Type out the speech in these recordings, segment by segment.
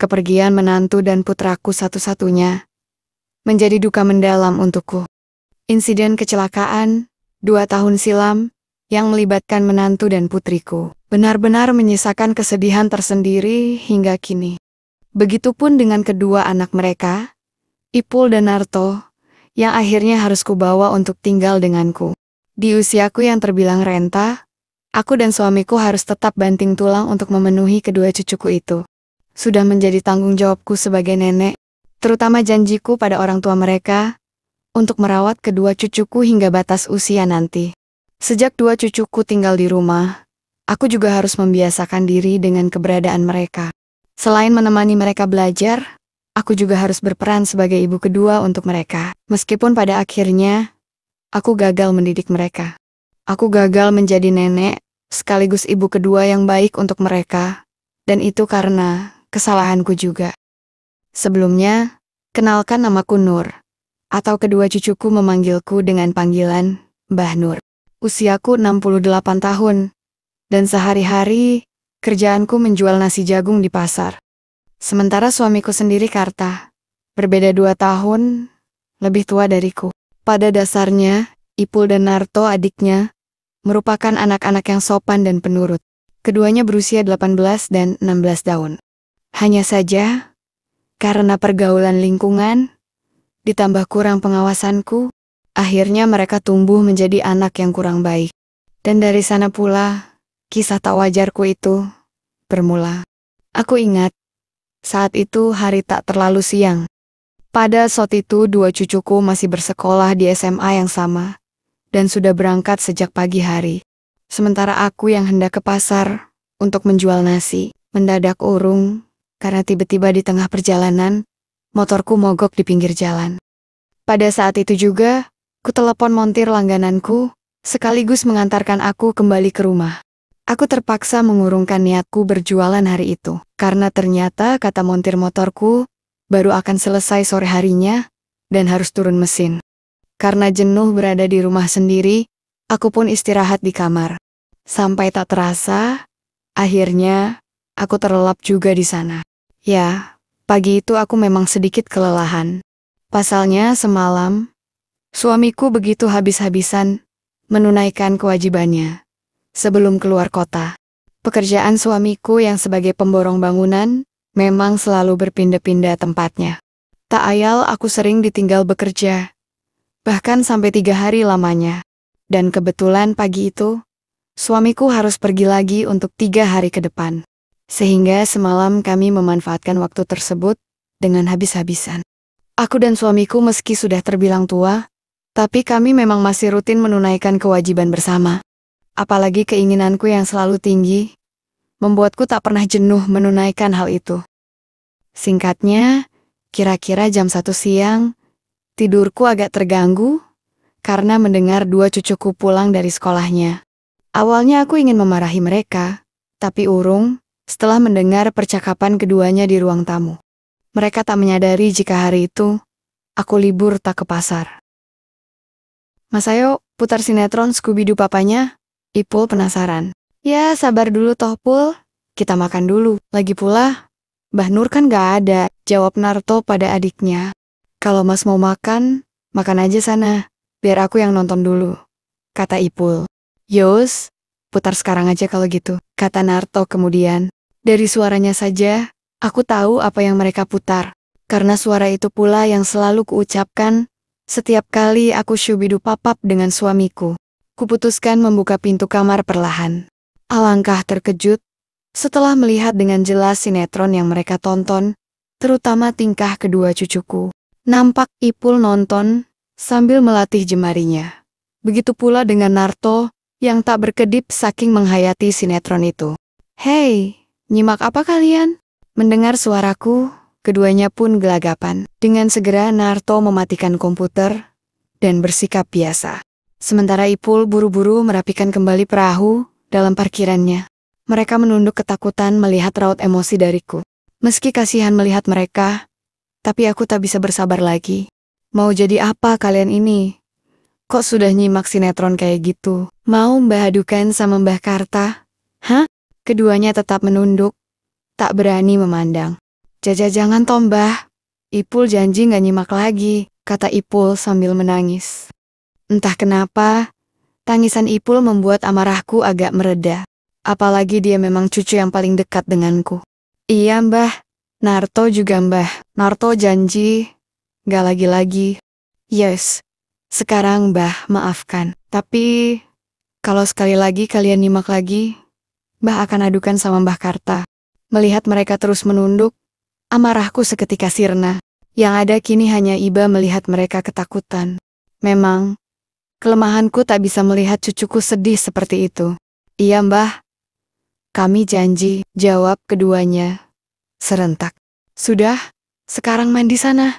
kepergian menantu dan putraku satu-satunya menjadi duka mendalam untukku. Insiden kecelakaan 2 tahun silam yang melibatkan menantu dan putriku benar-benar menyisakan kesedihan tersendiri hingga kini. Begitupun dengan kedua anak mereka, Ipul dan Narto, yang akhirnya harus kubawa untuk tinggal denganku. Di usiaku yang terbilang renta, aku dan suamiku harus tetap banting tulang untuk memenuhi kedua cucuku itu. Sudah menjadi tanggung jawabku sebagai nenek, terutama janjiku pada orang tua mereka, untuk merawat kedua cucuku hingga batas usia nanti. Sejak dua cucuku tinggal di rumah, aku juga harus membiasakan diri dengan keberadaan mereka. Selain menemani mereka belajar, aku juga harus berperan sebagai ibu kedua untuk mereka. Meskipun pada akhirnya, aku gagal mendidik mereka. Aku gagal menjadi nenek, sekaligus ibu kedua yang baik untuk mereka, dan itu karena kesalahanku juga. Sebelumnya, kenalkan namaku Nur, atau kedua cucuku memanggilku dengan panggilan Mbah Nur. Usiaku 68 tahun, dan sehari-hari kerjaanku menjual nasi jagung di pasar. Sementara suamiku sendiri Karta, berbeda 2 tahun, lebih tua dariku. Pada dasarnya, Ipul dan Narto adiknya, merupakan anak-anak yang sopan dan penurut. Keduanya berusia 18 dan 16 tahun. Hanya saja, karena pergaulan lingkungan, ditambah kurang pengawasanku, akhirnya mereka tumbuh menjadi anak yang kurang baik. Dan dari sana pula, kisah tak wajarku itu bermula. Aku ingat, saat itu hari tak terlalu siang. Pada saat itu dua cucuku masih bersekolah di SMA yang sama, dan sudah berangkat sejak pagi hari. Sementara aku yang hendak ke pasar untuk menjual nasi, mendadak urung, karena tiba-tiba di tengah perjalanan, motorku mogok di pinggir jalan. Pada saat itu juga, ku telepon montir langgananku, sekaligus mengantarkan aku kembali ke rumah. Aku terpaksa mengurungkan niatku berjualan hari itu, karena ternyata kata montir motorku, baru akan selesai sore harinya, dan harus turun mesin. Karena jenuh berada di rumah sendiri, aku pun istirahat di kamar. Sampai tak terasa, akhirnya, aku terlelap juga di sana. Ya, pagi itu aku memang sedikit kelelahan. Pasalnya semalam, suamiku begitu habis-habisan menunaikan kewajibannya sebelum keluar kota. Pekerjaan suamiku yang sebagai pemborong bangunan memang selalu berpindah-pindah tempatnya. Tak ayal aku sering ditinggal bekerja, bahkan sampai 3 hari lamanya. Dan kebetulan pagi itu, suamiku harus pergi lagi untuk 3 hari ke depan. Sehingga semalam kami memanfaatkan waktu tersebut dengan habis-habisan. Aku dan suamiku meski sudah terbilang tua, tapi kami memang masih rutin menunaikan kewajiban bersama. Apalagi keinginanku yang selalu tinggi, membuatku tak pernah jenuh menunaikan hal itu. Singkatnya, kira-kira jam 1 siang, tidurku agak terganggu karena mendengar dua cucuku pulang dari sekolahnya. Awalnya aku ingin memarahi mereka, tapi urung setelah mendengar percakapan keduanya di ruang tamu. Mereka tak menyadari jika hari itu, aku libur tak ke pasar. Mas ayo putar sinetron Scooby-Doo papanya? Ipul penasaran. Ya sabar dulu toh Pul, kita makan dulu. Lagi pula, Mbah Nur kan gak ada, jawab Narto pada adiknya. Kalau mas mau makan, makan aja sana, biar aku yang nonton dulu, kata Ipul. Yos, putar sekarang aja kalau gitu, kata Narto kemudian. Dari suaranya saja, aku tahu apa yang mereka putar. Karena suara itu pula yang selalu kuucapkan setiap kali aku syubidu papap dengan suamiku. Kuputuskan membuka pintu kamar perlahan. Alangkah terkejut setelah melihat dengan jelas sinetron yang mereka tonton, terutama tingkah kedua cucuku. Nampak Ipul nonton sambil melatih jemarinya. Begitu pula dengan Narto yang tak berkedip saking menghayati sinetron itu. Hei, nyimak apa kalian? Mendengar suaraku, keduanya pun gelagapan. Dengan segera Narto mematikan komputer dan bersikap biasa. Sementara Ipul buru-buru merapikan kembali perahu dalam parkirannya. Mereka menunduk ketakutan melihat raut emosi dariku. Meski kasihan melihat mereka, tapi aku tak bisa bersabar lagi. Mau jadi apa kalian ini? Kok sudah nyimak sinetron kayak gitu? Mau Mbah adukan sama Mbah Karta? Hah? Keduanya tetap menunduk, tak berani memandang. Jaja jangan toh Mbah. Ipul janji gak nyimak lagi, kata Ipul sambil menangis. Entah kenapa, tangisan Ipul membuat amarahku agak mereda. Apalagi dia memang cucu yang paling dekat denganku. Iya Mbah, Narto juga Mbah. Narto janji, gak lagi-lagi. Yes, sekarang Mbah maafkan. Tapi, kalau sekali lagi kalian nyimak lagi, Mbah akan adukan sama Mbah Karta. Melihat mereka terus menunduk, amarahku seketika sirna. Yang ada kini hanya iba melihat mereka ketakutan. Memang, kelemahanku tak bisa melihat cucuku sedih seperti itu. Iya Mbah, kami janji, jawab keduanya. Serentak. Sudah, sekarang mandi sana.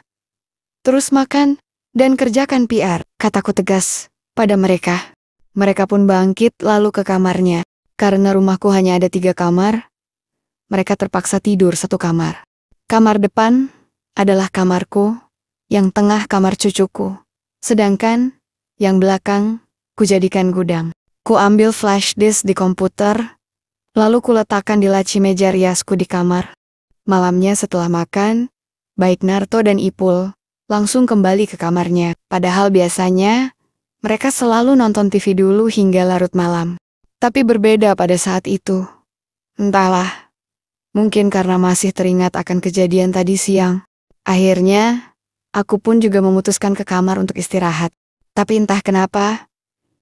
Terus makan, dan kerjakan PR, kataku tegas pada mereka. Mereka pun bangkit lalu ke kamarnya. Karena rumahku hanya ada 3 kamar, mereka terpaksa tidur 1 kamar. Kamar depan adalah kamarku, yang tengah kamar cucuku. Sedangkan, yang belakang, kujadikan gudang. Ku ambil flash disk di komputer, lalu kuletakkan di laci meja riasku di kamar. Malamnya setelah makan, baik Narto dan Ipul langsung kembali ke kamarnya. Padahal biasanya, mereka selalu nonton TV dulu hingga larut malam. Tapi berbeda pada saat itu. Entahlah, mungkin karena masih teringat akan kejadian tadi siang. Akhirnya, aku pun juga memutuskan ke kamar untuk istirahat. Tapi entah kenapa,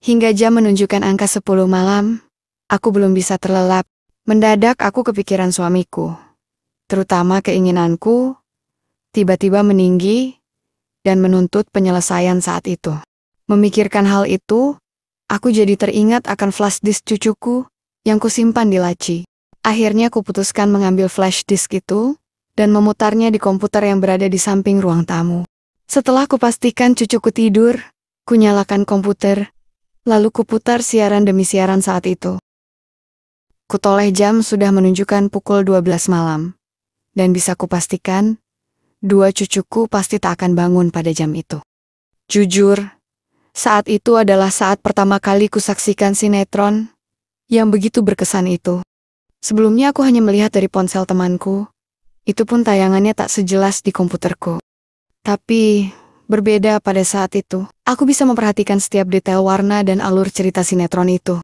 hingga jam menunjukkan angka 10 malam, aku belum bisa terlelap. Mendadak aku kepikiran suamiku. Terutama keinginanku, tiba-tiba meninggi, dan menuntut penyelesaian saat itu. Memikirkan hal itu, aku jadi teringat akan flash disk cucuku, yang kusimpan di laci. Akhirnya kuputuskan mengambil flash disk itu, dan memutarnya di komputer yang berada di samping ruang tamu. Setelah kupastikan cucuku tidur, kunyalakan komputer, lalu kuputar siaran demi siaran saat itu. Kutoleh jam sudah menunjukkan pukul 12 malam, dan bisa kupastikan, 2 cucuku pasti tak akan bangun pada jam itu. Jujur, saat itu adalah saat pertama kali kusaksikan sinetron, yang begitu berkesan itu. Sebelumnya aku hanya melihat dari ponsel temanku, itu pun tayangannya tak sejelas di komputerku. Tapi, berbeda pada saat itu. Aku bisa memperhatikan setiap detail warna dan alur cerita sinetron itu.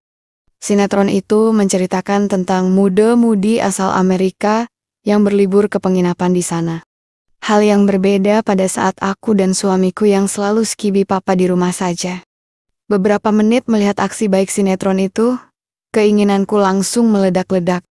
Sinetron itu menceritakan tentang muda-mudi asal Amerika yang berlibur ke penginapan di sana. Hal yang berbeda pada saat aku dan suamiku yang selalu skibi papa di rumah saja. Beberapa menit melihat aksi baik sinetron itu, keinginanku langsung meledak-ledak.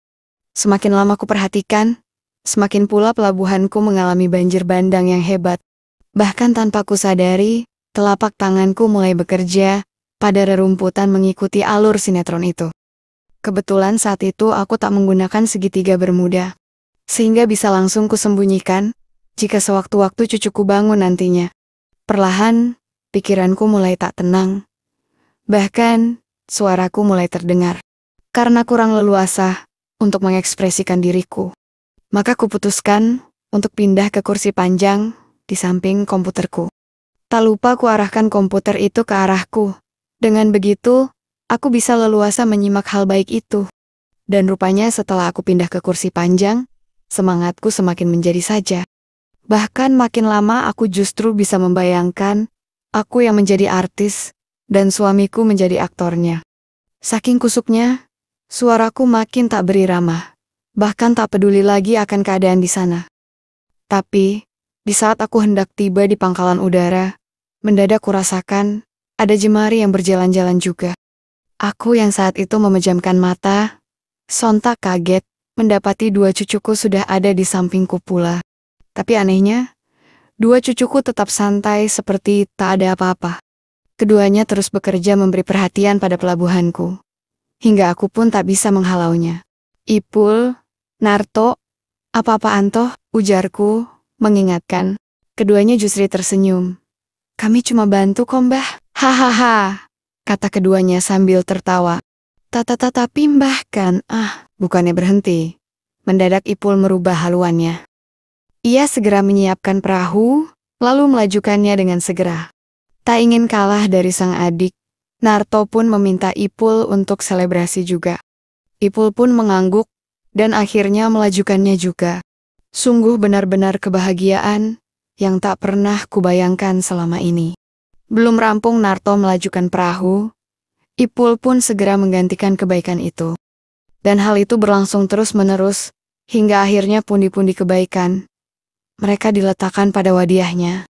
Semakin lama ku perhatikan, semakin pula pelabuhanku mengalami banjir bandang yang hebat. Bahkan tanpa kusadari, telapak tanganku mulai bekerja pada rerumputan mengikuti alur sinetron itu. Kebetulan saat itu aku tak menggunakan segitiga bermuda, sehingga bisa langsung kusembunyikan jika sewaktu-waktu cucuku bangun nantinya. Perlahan, pikiranku mulai tak tenang. Bahkan, suaraku mulai terdengar. Karena kurang leluasa untuk mengekspresikan diriku, maka kuputuskan untuk pindah ke kursi panjang di samping komputerku. Tak lupa kuarahkan komputer itu ke arahku. Dengan begitu, aku bisa leluasa menyimak hal baik itu. Dan rupanya setelah aku pindah ke kursi panjang, semangatku semakin menjadi saja. Bahkan makin lama aku justru bisa membayangkan aku yang menjadi artis dan suamiku menjadi aktornya. Saking kusuknya, suaraku makin tak berirama. Bahkan tak peduli lagi akan keadaan di sana. Tapi, di saat aku hendak tiba di pangkalan udara, mendadak kurasakan ada jemari yang berjalan-jalan juga. Aku yang saat itu memejamkan mata, sontak kaget mendapati 2 cucuku sudah ada di sampingku pula. Tapi anehnya, 2 cucuku tetap santai seperti tak ada apa-apa. Keduanya terus bekerja memberi perhatian pada pelabuhanku, hingga aku pun tak bisa menghalaunya. Ipul, Narto, apa-apaan toh, ujarku, mengingatkan. Keduanya justru tersenyum. Kami cuma bantu kok Mbah. Hahaha, kata keduanya sambil tertawa. Tapi Mbah kan, bukannya berhenti. Mendadak Ipul merubah haluannya. Ia segera menyiapkan perahu, lalu melajukannya dengan segera. Tak ingin kalah dari sang adik, Narto pun meminta Ipul untuk selebrasi juga. Ipul pun mengangguk, dan akhirnya melajukannya juga. Sungguh benar-benar kebahagiaan yang tak pernah kubayangkan selama ini. Belum rampung Narto melajukan perahu, Ipul pun segera menggantikan kebaikan itu. Dan hal itu berlangsung terus-menerus, hingga akhirnya pundi-pundi kebaikan mereka diletakkan pada wadiahnya.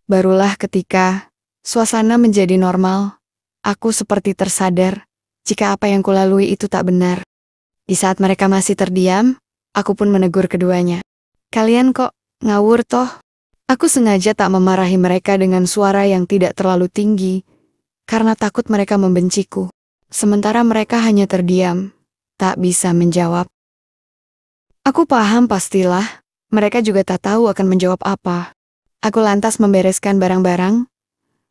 Barulah ketika suasana menjadi normal, aku seperti tersadar jika apa yang kulalui itu tak benar. Di saat mereka masih terdiam, aku pun menegur keduanya. Kalian kok ngawur toh? Aku sengaja tak memarahi mereka dengan suara yang tidak terlalu tinggi, karena takut mereka membenciku. Sementara mereka hanya terdiam, tak bisa menjawab. Aku paham pastilah, mereka juga tak tahu akan menjawab apa. Aku lantas membereskan barang-barang,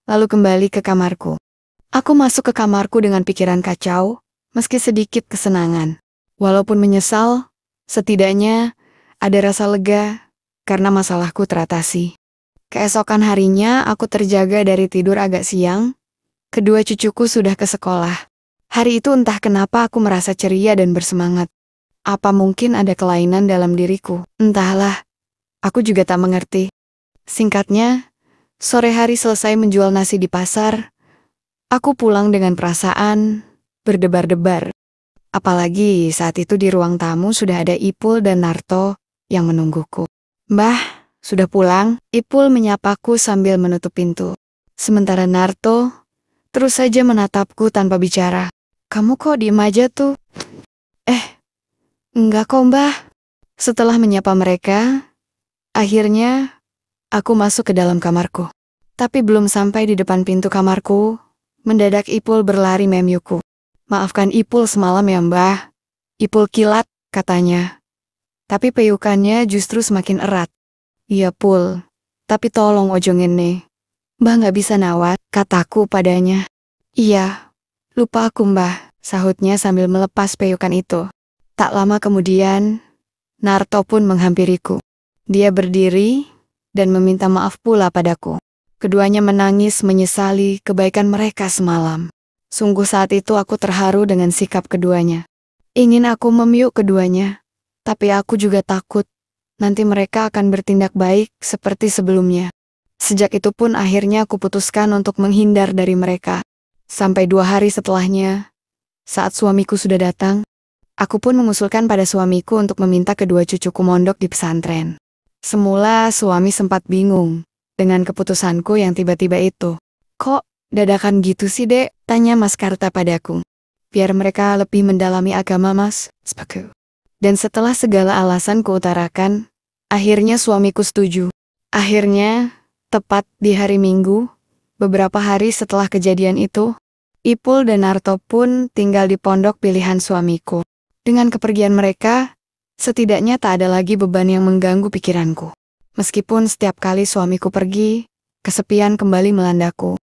lalu kembali ke kamarku. Aku masuk ke kamarku dengan pikiran kacau, meski sedikit kesenangan. Walaupun menyesal, setidaknya ada rasa lega karena masalahku teratasi. Keesokan harinya aku terjaga dari tidur agak siang. Kedua cucuku sudah ke sekolah. Hari itu entah kenapa aku merasa ceria dan bersemangat. Apa mungkin ada kelainan dalam diriku? Entahlah, aku juga tak mengerti. Singkatnya, sore hari selesai menjual nasi di pasar, aku pulang dengan perasaan berdebar-debar. Apalagi saat itu di ruang tamu sudah ada Ipul dan Narto yang menungguku. Mbah, sudah pulang? Ipul menyapaku sambil menutup pintu. Sementara Narto terus saja menatapku tanpa bicara. Kamu kok diem aja tuh? Enggak kok mbah. Setelah menyapa mereka, akhirnya aku masuk ke dalam kamarku. Tapi belum sampai di depan pintu kamarku, mendadak Ipul berlari memyuku. Maafkan Ipul semalam ya mbah. Ipul kilat, katanya. Tapi peyukannya justru semakin erat. Iya Pul, tapi tolong ojo ngene. Mbah nggak bisa nawat, kataku padanya. Iya, lupa aku mbah, sahutnya sambil melepas peyukan itu. Tak lama kemudian, Narto pun menghampiriku. Dia berdiri dan meminta maaf pula padaku. Keduanya menangis menyesali kebaikan mereka semalam. Sungguh saat itu aku terharu dengan sikap keduanya. Ingin aku memyuk keduanya, tapi aku juga takut nanti mereka akan bertindak baik seperti sebelumnya. Sejak itu pun akhirnya aku putuskan untuk menghindar dari mereka. Sampai 2 hari setelahnya, saat suamiku sudah datang, aku pun mengusulkan pada suamiku untuk meminta kedua cucuku mondok di pesantren. Semula suami sempat bingung dengan keputusanku yang tiba-tiba itu. Kok dadakan gitu sih dek? Tanya Mas Karta padaku. Biar mereka lebih mendalami agama mas, sepaku. Dan setelah segala alasan kuutarakan, akhirnya suamiku setuju. Akhirnya, tepat di hari Minggu, beberapa hari setelah kejadian itu, Ipul dan Narto pun tinggal di pondok pilihan suamiku. Dengan kepergian mereka, setidaknya tak ada lagi beban yang mengganggu pikiranku. Meskipun setiap kali suamiku pergi, kesepian kembali melandaku.